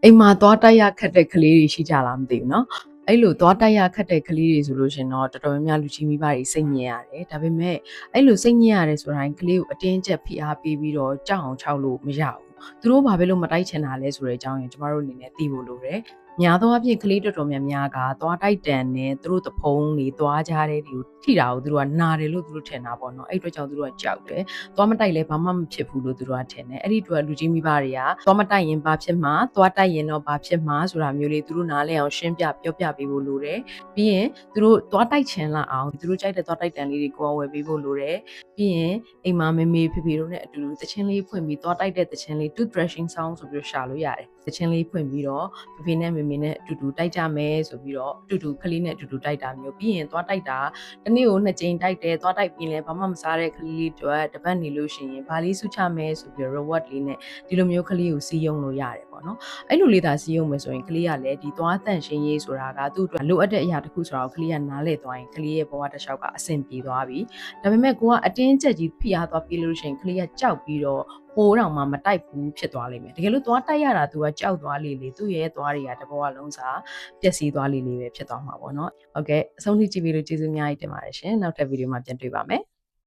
အိမ်မှာသွားတိုက်ရခတ်တဲ့ကလေးတွေရှိကြလားမသိဘူးเนาะအဲ့လိုသွားတိုက်ရခတ်တဲ့ကလေးတွေဆိုလို့ရှင်တော့တော်တော်များများလူကြီးမိဘတွေစိတ်ညစ်ရတယ်ဒါပေမဲ့အဲ့လိုစိတ်ညစ်ရတယ်ဆိုတိုင်းကလေးကိုအတင်းကျပ်ဖိအားပေးပြီးတော့ကြောက်အောင်ခြောက်လို့မရဘူးသူတို့ဘာဖြစ်လို့မတိုက်ချင်တာလဲဆိုတဲ့အကြောင်းရင်ကျမတို့အနေနဲ့သိဖို့လိုတယ်များသောအားဖြင့်ကလေးတော်တော်များများကသွားတိုက်တန်နဲ့သူတို့တဖုံးတွေသွားကြတဲ့ဒီကိုထိတာကိုသူတို့ကနာတယ်လို့သူတို့ထင်တာပေါ့နော်အဲ့အတွက်ကြောင့်သူတို့ကကြောက်တယ်သွားမတိုက်လဲဘာမှမဖြစ်ဘူးလို့သူတို့ကထင်တယ်အဲ့ဒီအတွက်လူကြီးမိဘတွေကသွားမတိုက်ရင်ဘာဖြစ်မှာသွားတိုက်ရင်တော့ဘာဖြစ်မှာဆိုတာမျိုးလေးသူတို့နားလဲအောင်ရှင်းပြပြောပြပေးဖို့လိုတယ်ပြီးရင်သူတို့သွားတိုက်ချင်လာအောင်သူတို့ကြိုက်တဲ့သွားတိုက်တန်လေးတွေကိုဝယ်ပေးဖို့လိုတယ်ပြီးရင်အိမ်မှာမေမေဖေဖေတို့နဲ့အတူတူသချင်းလေးဖွင့်ပြီးသွားတိုက်တဲ့သချင်းလေး toothbrushing song ဆိုပြီးရှာလို့ရတယ်သချင်းလေးဖွင့်ပြီးတော့ဖေဖေနဲ့မေမေနဲ့အတူတူတိုက်ကြမယ်ဆိုပြီးတော့အတူတူကလေးနဲ့အတူတူတိုက်တာမျိုးပြီးရင်သွားတိုက်တာတနေ့ကို2ကြိမ်တိုက်တယ်သွားတိုက်ပြီးလဲဘာမှမစားတဲ့ကလေးလေးတွေတပတ်နေလို့ရှိရင်ဘာလေးစုချမယ်ဆိုပြီး reward လေးနဲ့ဒီလိုမျိုးကလေးကိုစီးယုံလို့ရတယ်ပေါ့နော်အဲ့လိုလေးသာစီးယုံမယ်ဆိုရင်ကလေးကလည်းဒီသွားတန့်ရှင်းရေးဆိုတာကသူ့အတွက်လိုအပ်တဲ့အရာတစ်ခုဆိုတာကိုကလေးကနားလည်သွားရင်ကလေးရဲ့ဘဝတစ်လျှောက်ကအဆင်ပြေသွားပြီဒါပေမဲ့ကိုကအတင်းကျပ်ကြီးဖိအားသွားပြီးလို့ရှိရင်ကလေးကကြောက်ပြီးတော့ဟိုတောင်မှမတိုက်ဘူးဖြစ်သွားလိမ့်မယ်တကယ်လို့သွားတိုက်ရတာသူကကြောက်သွားလေသူ့ရဲ့သွားတွေကတဘောလုံးစာပျက်စီးသွားလေပဲဖြစ်သွားမှာပေါ့နော်ဟုတ်ကဲ့အဆုံးထိကြည့်ပြီးလို့ကျေးဇူးအများကြီးတင်ပါတယ်ရှင်နောက်ထပ်ဗီဒီယိုမှာပြန်တွေ့ပါမယ်